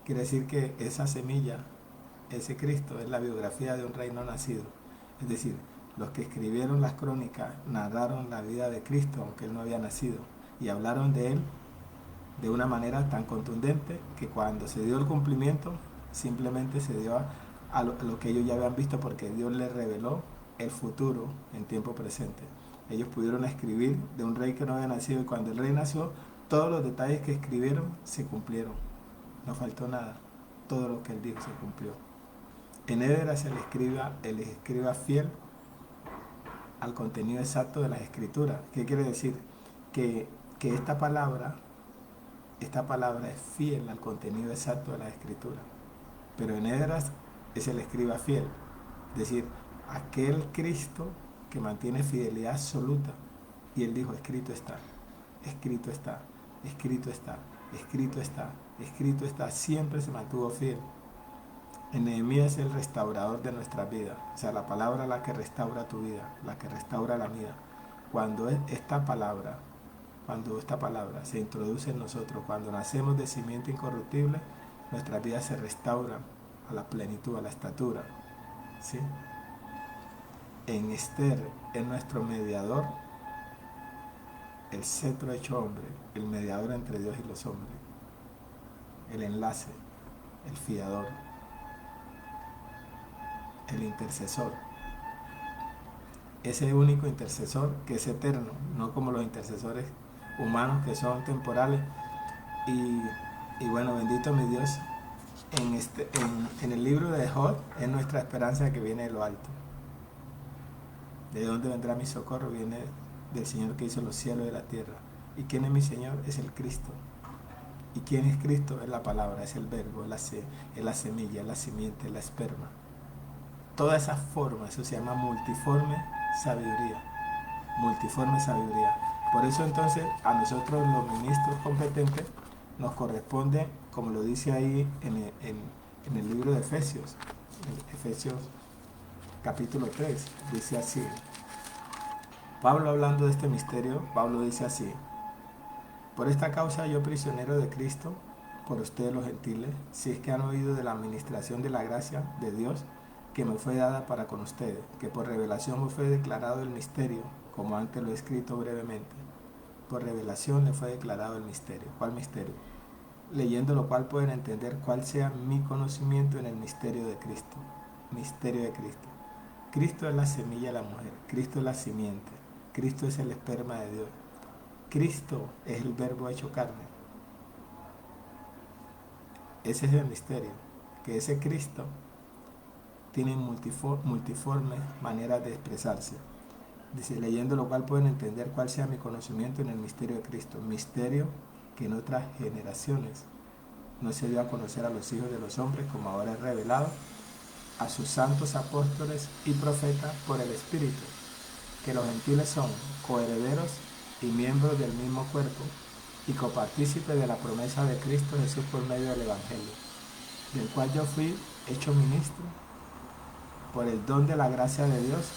[SPEAKER 1] Quiere decir que esa semilla, ese Cristo, es la biografía de un rey no nacido. Es decir, los que escribieron las crónicas narraron la vida de Cristo, aunque Él no había nacido, y hablaron de Él de una manera tan contundente que cuando se dio el cumplimiento, simplemente se dio a lo que ellos ya habían visto, porque Dios les reveló el futuro en tiempo presente. Ellos pudieron escribir de un rey que no había nacido, y cuando el rey nació, todos los detalles que escribieron se cumplieron. No faltó nada. Todo lo que Él dijo se cumplió. En Esdras el escriba fiel al contenido exacto de las escrituras. ¿Qué quiere decir? Que esta palabra es fiel al contenido exacto de las escrituras. Pero en Esdras es el escriba fiel, es decir, aquel Cristo que mantiene fidelidad absoluta. Y Él dijo, escrito está, escrito está, escrito está, escrito está, escrito está. Siempre se mantuvo fiel. En Nehemías es el restaurador de nuestra vida, o sea, la palabra la que restaura tu vida, la que restaura la mía. Cuando esta palabra se introduce en nosotros, cuando nacemos de simiente incorruptible, nuestras vidas se restauran a la plenitud, a la estatura, ¿sí? En Esther es nuestro mediador, el cetro hecho hombre, el mediador entre Dios y los hombres, el enlace, el fiador, el intercesor, ese único intercesor que es eterno, no como los intercesores humanos que son temporales. Y bueno, bendito mi Dios, en el libro de Job es nuestra esperanza que viene de lo alto. ¿De dónde vendrá mi socorro? Viene del Señor que hizo los cielos y la tierra. ¿Y quién es mi Señor? Es el Cristo. ¿Y quién es Cristo? Es la palabra, es el verbo, es la semilla, es la simiente, es la esperma. Toda esa forma, eso se llama multiforme sabiduría. Multiforme sabiduría. Por eso entonces a nosotros los ministros competentes nos corresponde, como lo dice ahí en el libro de Efesios, Efesios capítulo 3, dice así. Pablo, hablando de este misterio, Pablo dice así: por esta causa yo, prisionero de Cristo, por ustedes los gentiles, si es que han oído de la administración de la gracia de Dios, que me fue dada para con ustedes, que por revelación me fue declarado el misterio, como antes lo he escrito brevemente. Por revelación le fue declarado el misterio. ¿Cuál misterio? Leyendo lo cual pueden entender cuál sea mi conocimiento en el misterio de Cristo. Misterio de Cristo. Cristo es la semilla de la mujer, Cristo es la simiente, Cristo es el esperma de Dios, Cristo es el verbo hecho carne. Ese es el misterio, que ese Cristo tiene multiformes maneras de expresarse. Dice, leyendo lo cual pueden entender cuál sea mi conocimiento en el misterio de Cristo, misterio que en otras generaciones no se dio a conocer a los hijos de los hombres, como ahora es revelado a sus santos apóstoles y profetas por el Espíritu, que los gentiles son coherederos y miembros del mismo cuerpo y copartícipes de la promesa de Cristo Jesús por medio del Evangelio, del cual yo fui hecho ministro por el don de la gracia de Dios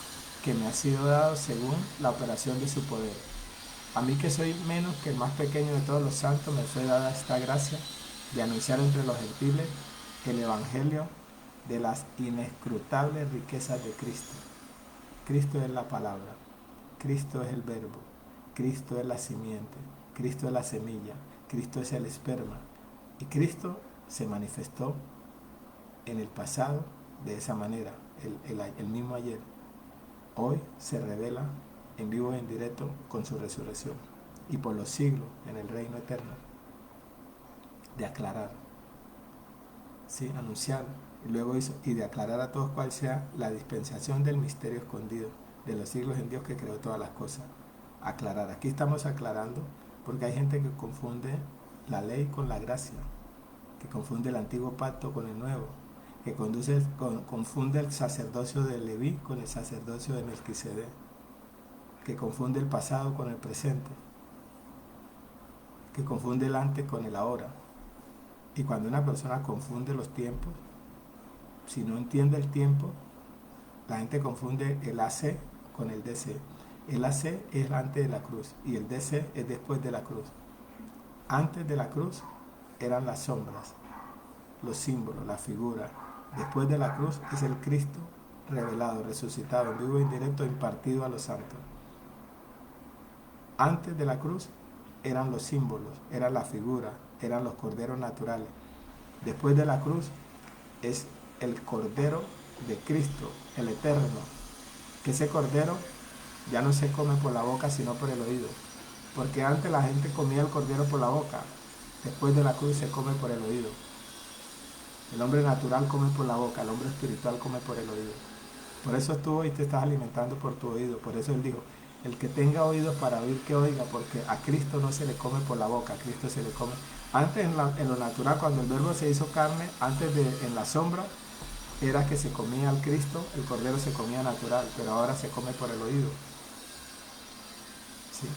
[SPEAKER 1] que me ha sido dado según la operación de su poder. A mí, que soy menos que el más pequeño de todos los santos, me fue dada esta gracia de anunciar entre los gentiles el Evangelio de las inescrutables riquezas de Cristo. Cristo es la palabra, Cristo es el verbo, Cristo es la simiente, Cristo es la semilla, Cristo es el esperma. Y Cristo se manifestó en el pasado de esa manera, el mismo ayer. Hoy se revela en vivo y en directo con su resurrección y por los siglos en el reino eterno, de aclarar, ¿sí? Anunciar, y luego hizo, y de aclarar a todos cuál sea la dispensación del misterio escondido de los siglos en Dios que creó todas las cosas. Aclarar, aquí estamos aclarando porque hay gente que confunde la ley con la gracia, que confunde el antiguo pacto con el nuevo, que confunde el sacerdocio de Leví con el sacerdocio de Melquisedec, que confunde el pasado con el presente, que confunde el antes con el ahora. Y cuando una persona confunde los tiempos, si no entiende el tiempo, la gente confunde el AC con el DC. El AC es antes de la cruz y el DC es después de la cruz. Antes de la cruz eran las sombras, los símbolos, las figuras. Después de la cruz es el Cristo revelado, resucitado, en vivo e indirecto, impartido a los santos. Antes de la cruz eran los símbolos, eran las figuras, eran los corderos naturales. Después de la cruz es el Cordero de Cristo, el Eterno, que ese Cordero ya no se come por la boca sino por el oído, porque antes la gente comía el Cordero por la boca, después de la cruz se come por el oído. El hombre natural come por la boca, el hombre espiritual come por el oído. Por eso tú hoy te estás alimentando por tu oído. Por eso él dijo, el que tenga oídos para oír, que oiga, porque a Cristo no se le come por la boca, a Cristo se le come. Antes en lo natural, cuando el verbo se hizo carne, en la sombra, era que se comía al Cristo, el cordero se comía natural, pero ahora se come por el oído. ¿Sí?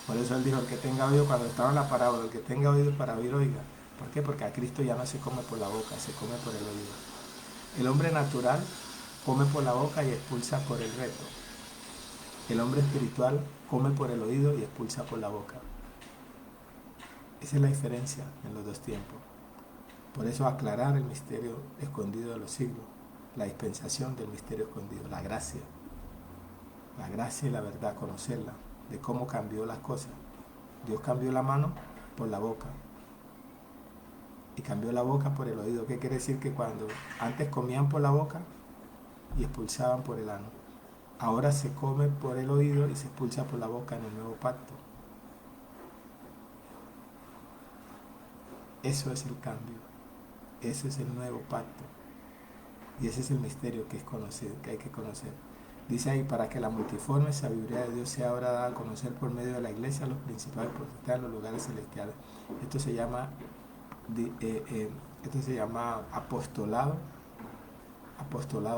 [SPEAKER 1] Por eso él dijo, el que tenga oído, cuando estaba en la parábola, el que tenga oído para oír, oiga. ¿Por qué? Porque a Cristo ya no se come por la boca, se come por el oído. El hombre natural come por la boca y expulsa por el reto. El hombre espiritual come por el oído y expulsa por la boca. Esa es la diferencia en los dos tiempos. Por eso aclarar el misterio escondido de los siglos, la dispensación del misterio escondido, la gracia y la verdad, conocerla, de cómo cambió las cosas. Dios cambió la mano por la boca y cambió la boca por el oído. ¿Qué quiere decir? Que cuando antes comían por la boca y expulsaban por el ano, ahora se come por el oído y se expulsa por la boca en el nuevo pacto. Eso es el cambio, ese es el nuevo pacto y ese es el misterio que hay que conocer. Dice ahí, para que la multiforme sabiduría de Dios sea ahora dada a conocer por medio de la iglesia a los principales profetas en los lugares celestiales. Esto se llama apostolado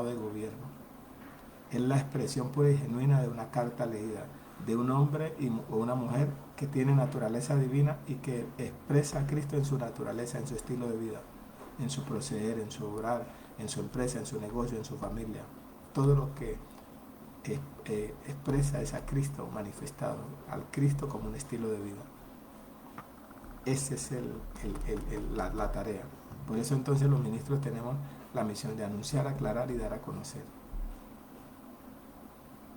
[SPEAKER 1] de gobierno. Es la expresión pura y genuina de una carta leída de un hombre o una mujer que tiene naturaleza divina y que expresa a Cristo en su naturaleza, en su estilo de vida, en su proceder, en su obrar, en su empresa, en su negocio, en su familia. Todo lo que expresa es a Cristo manifestado, al Cristo como un estilo de vida. Esa es la tarea. Por eso entonces los ministros tenemos la misión de anunciar, aclarar y dar a conocer.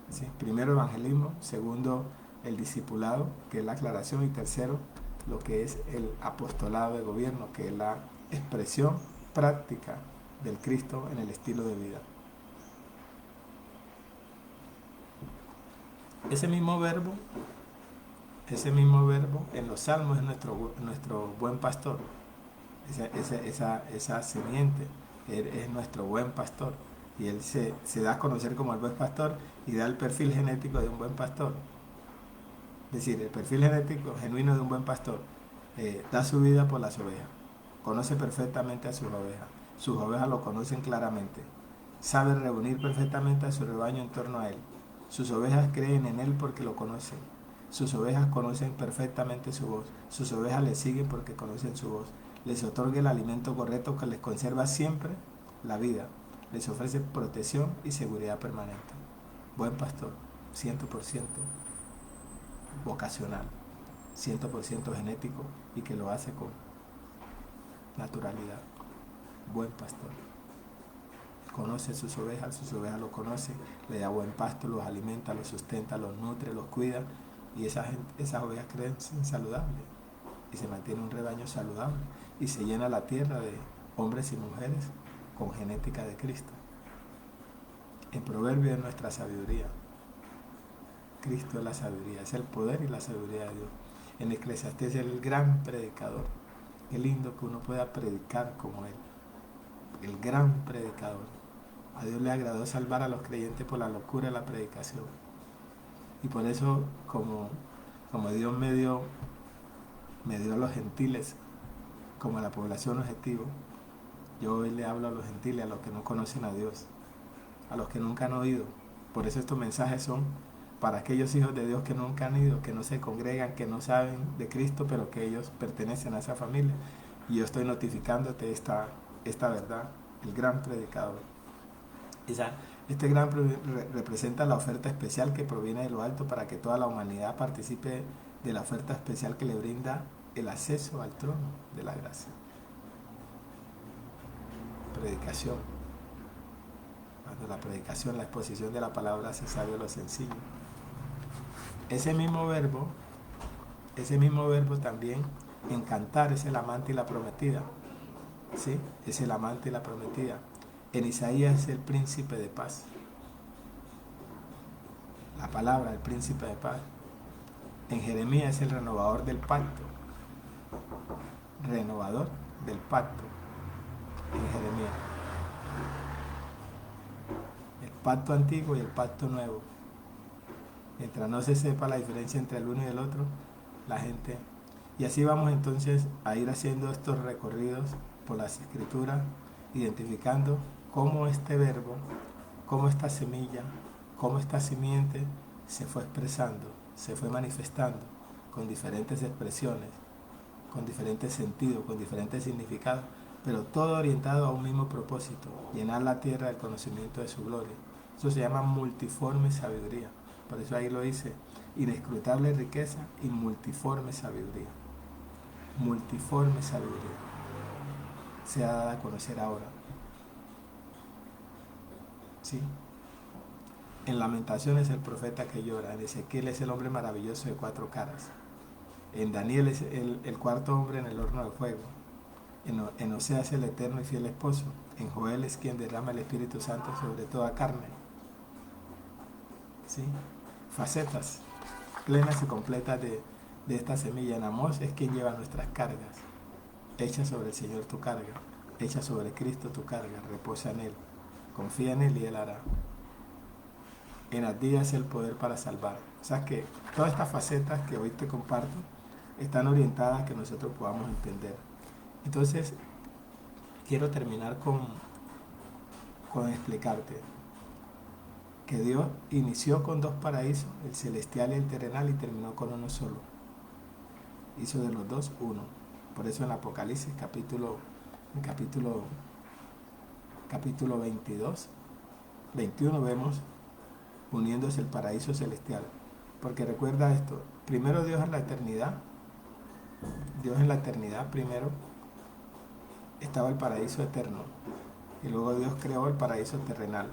[SPEAKER 1] ¿Sí? Primero, evangelismo. Segundo, el discipulado, que es la aclaración. Y tercero, lo que es el apostolado de gobierno, que es la expresión práctica del Cristo en el estilo de vida. Ese mismo verbo en los salmos es nuestro buen pastor. Esa simiente es nuestro buen pastor. Y él se da a conocer como el buen pastor y da el perfil genético de un buen pastor. Es decir, el perfil genético genuino de un buen pastor da su vida por las ovejas. Conoce perfectamente a sus ovejas. Sus ovejas lo conocen claramente. Sabe reunir perfectamente a su rebaño en torno a él. Sus ovejas creen en él porque lo conocen. Sus ovejas conocen perfectamente su voz. Sus ovejas le siguen porque conocen su voz. Les otorga el alimento correcto que les conserva siempre la vida. Les ofrece protección y seguridad permanente. Buen pastor, 100% vocacional, 100% genético y que lo hace con naturalidad. Buen pastor. Conoce sus ovejas lo conoce, le da buen pasto, los alimenta, los sustenta, los nutre, los cuida y esas ovejas crecen saludables y se mantiene un rebaño saludable y se llena la tierra de hombres y mujeres con genética de Cristo. En Proverbios es nuestra sabiduría. Cristo es la sabiduría, es el poder y la sabiduría de Dios. En Eclesiastés es el gran predicador. Qué lindo que uno pueda predicar como él. El gran predicador. A Dios le agradó salvar a los creyentes por la locura de la predicación. Y por eso, como Dios me dio a los gentiles como a la población objetivo, yo hoy le hablo a los gentiles, a los que no conocen a Dios, a los que nunca han oído. Por eso estos mensajes son para aquellos hijos de Dios que nunca han ido, que no se congregan, que no saben de Cristo, pero que ellos pertenecen a esa familia. Y yo estoy notificándote esta verdad, el gran predicador. Este gran representa la oferta especial que proviene de lo alto para que toda la humanidad participe de la oferta especial que le brinda el acceso al trono de la gracia. Predicación. Cuando la predicación, la exposición de la palabra hace sabio lo sencillo. Ese mismo verbo también en cantar es el amante y la prometida. ¿Sí? Es el amante y la prometida. En Isaías es el príncipe de paz. La palabra, el príncipe de paz. En Jeremías es el renovador del pacto. Renovador del pacto. En Jeremías. El pacto antiguo y el pacto nuevo. Mientras no se sepa la diferencia entre el uno y el otro, la gente... Y así vamos entonces a ir haciendo estos recorridos por las escrituras, identificando cómo este verbo, cómo esta semilla, cómo esta simiente se fue expresando, se fue manifestando con diferentes expresiones, con diferentes sentidos, con diferentes significados, pero todo orientado a un mismo propósito, llenar la tierra del conocimiento de su gloria. Eso se llama multiforme sabiduría. Por eso ahí lo dice, inescrutable riqueza y multiforme sabiduría. Multiforme sabiduría. Se ha dado a conocer ahora. ¿Sí? En Lamentaciones el profeta que llora, en Ezequiel es el hombre maravilloso de 4 caras. En Daniel es el cuarto hombre en el horno de fuego. En Oseas es el eterno y fiel esposo. En Joel es quien derrama el Espíritu Santo sobre toda carne. ¿Sí? Facetas plenas y completas de esta semilla. En Amós es quien lleva nuestras cargas. Echa sobre el Señor tu carga. Echa sobre Cristo tu carga. Reposa en Él. Confía en Él y Él hará. En Abdías es el poder para salvar. O sea que todas estas facetas que hoy te comparto están orientadas a que nosotros podamos entender. Entonces, quiero terminar con explicarte que Dios inició con 2 paraísos, el celestial y el terrenal, y terminó con uno solo. Hizo de los 2 uno. Por eso en Apocalipsis capítulo 22, 21 vemos uniéndose el paraíso celestial. Porque recuerda esto, primero Dios en la eternidad primero estaba el paraíso eterno, Y luego Dios creó el paraíso terrenal.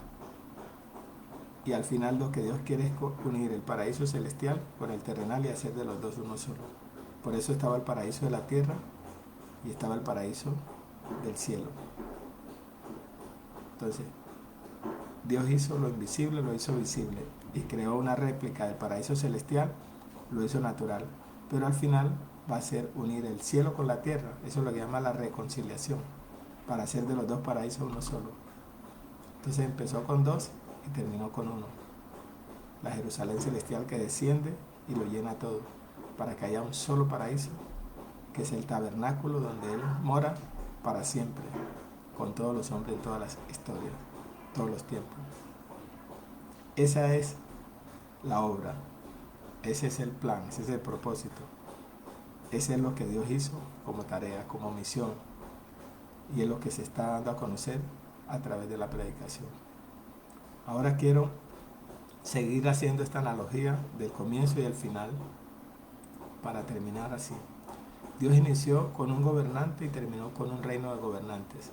[SPEAKER 1] Y al final lo que Dios quiere es unir el paraíso celestial con el terrenal y hacer de los dos uno solo. Por eso estaba el paraíso de la tierra y estaba el paraíso del cielo. Entonces, Dios hizo lo invisible, lo hizo visible y creó una réplica del paraíso celestial, lo hizo natural. Pero al final va a ser unir el cielo con la tierra. Eso es lo que llama la reconciliación, para hacer de los dos paraísos uno solo. Entonces empezó con dos y terminó con uno. La Jerusalén celestial que desciende y lo llena todo, para que haya un solo paraíso, que es el tabernáculo donde Él mora para siempre, con todos los hombres en todas las historias, todos los tiempos. Esa es la obra, ese es el plan, ese es el propósito. Ese es lo que Dios hizo como tarea, como misión, y es lo que se está dando a conocer a través de la predicación. Ahora quiero seguir haciendo esta analogía del comienzo y el final para terminar así. Dios inició con un gobernante y terminó con un reino de gobernantes.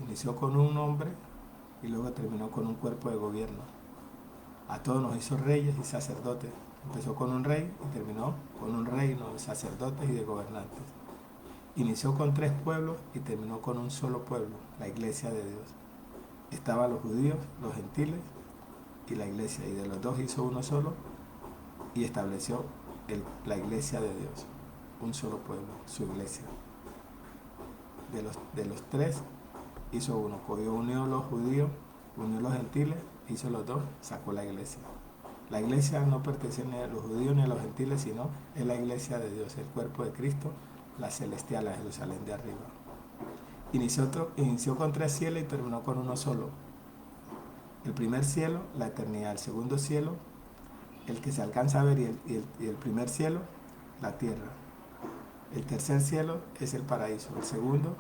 [SPEAKER 1] Inició con un hombre y luego terminó con un cuerpo de gobierno. A todos nos hizo reyes y sacerdotes. Empezó con un rey y terminó con un reino de sacerdotes y de gobernantes. Inició con 3 pueblos y terminó con un solo pueblo, la iglesia de Dios. Estaban los judíos, los gentiles y la iglesia, y de los dos hizo uno solo y estableció la iglesia de Dios, un solo pueblo, su iglesia. De los 3 hizo uno, unió los judíos, unió los gentiles, hizo los dos, sacó la iglesia. La iglesia no pertenece ni a los judíos ni a los gentiles, sino es la iglesia de Dios, el cuerpo de Cristo, la celestial, la Jerusalén de arriba. Inició con 3 cielos y terminó con uno solo. El primer cielo, la eternidad. El segundo cielo, el que se alcanza a ver, y el primer cielo, la tierra. El tercer cielo es el paraíso. El segundo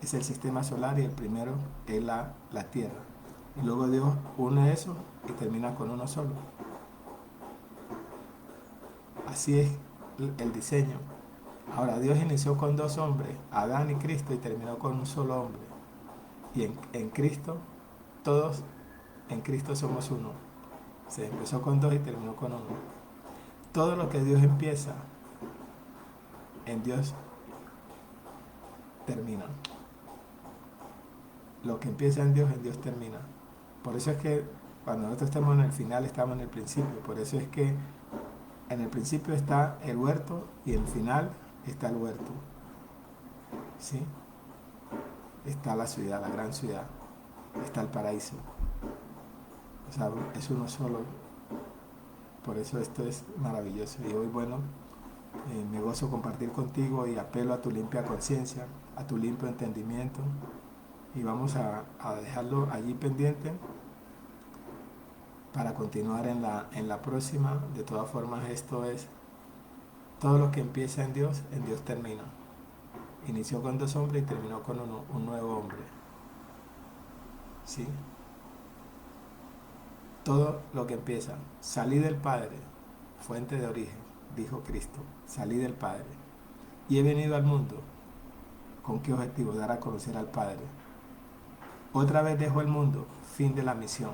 [SPEAKER 1] es el sistema solar y el primero es la tierra. Y luego Dios une eso y termina con uno solo. Así es el diseño. Ahora, Dios inició con 2 hombres, Adán y Cristo, y terminó con un solo hombre. Y en Cristo, todos en Cristo somos uno. Se empezó con 2 y terminó con 1. Todo lo que Dios empieza, en Dios termina. Lo que empieza en Dios termina. Por eso es que cuando nosotros estamos en el final, estamos en el principio. Por eso es que en el principio está el huerto y en el final está el huerto. ¿Sí? Está la ciudad, la gran ciudad. Está el paraíso. O sea, es uno solo. Por eso esto es maravilloso. Y hoy, bueno, me gozo compartir contigo y apelo a tu limpia conciencia, a tu limpio entendimiento. Y vamos a dejarlo allí pendiente para continuar en la próxima. De todas formas, esto es todo lo que empieza en Dios termina. Inició con 2 hombres y terminó con un nuevo hombre. ¿Sí? Todo lo que empieza, salí del Padre, fuente de origen, dijo Cristo, salí del Padre y he venido al mundo. ¿Con qué objetivo? Dar a conocer al Padre. Otra vez dejo el mundo, fin de la misión,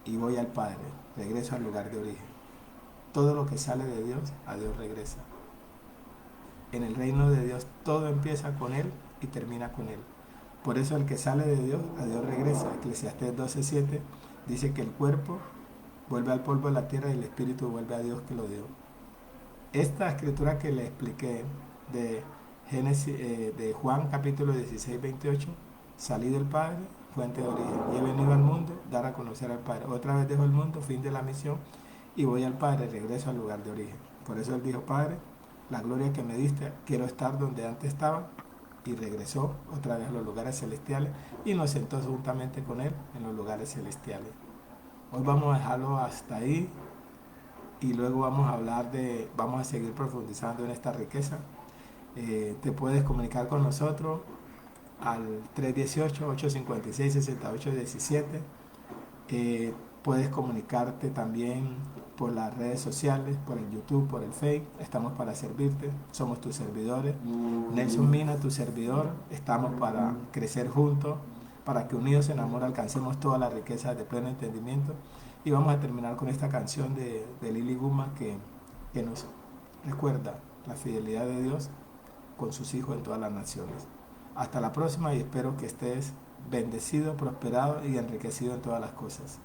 [SPEAKER 1] y voy al Padre, regreso al lugar de origen. Todo lo que sale de Dios, a Dios regresa. En el reino de Dios todo empieza con Él y termina con Él. Por eso el que sale de Dios, a Dios regresa. Eclesiastés 12:7 dice que el cuerpo vuelve al polvo de la tierra y el espíritu vuelve a Dios que lo dio. Esta escritura que le expliqué de de Juan capítulo 16:28, salí del Padre, fuente de origen, y he venido al mundo, dar a conocer al Padre. Otra vez dejo el mundo, fin de la misión, y voy al Padre, regreso al lugar de origen. Por eso Él dijo, Padre, la gloria que me diste, quiero estar donde antes estaba, y regresó otra vez a los lugares celestiales y nos sentó juntamente con Él en los lugares celestiales. Hoy vamos a dejarlo hasta ahí y luego vamos a seguir profundizando en esta riqueza. Te puedes comunicar con nosotros al 318-856-6817. Puedes comunicarte también por las redes sociales, por el YouTube, por el Facebook. Estamos para servirte. Somos tus servidores. Nelson Mina, tu servidor. Estamos para crecer juntos, para que unidos en amor alcancemos todas las riquezas de pleno entendimiento. Y vamos a terminar con esta canción de Lili Guma que nos recuerda la fidelidad de Dios con sus hijos en todas las naciones. Hasta la próxima y espero que estés bendecido, prosperado y enriquecido en todas las cosas.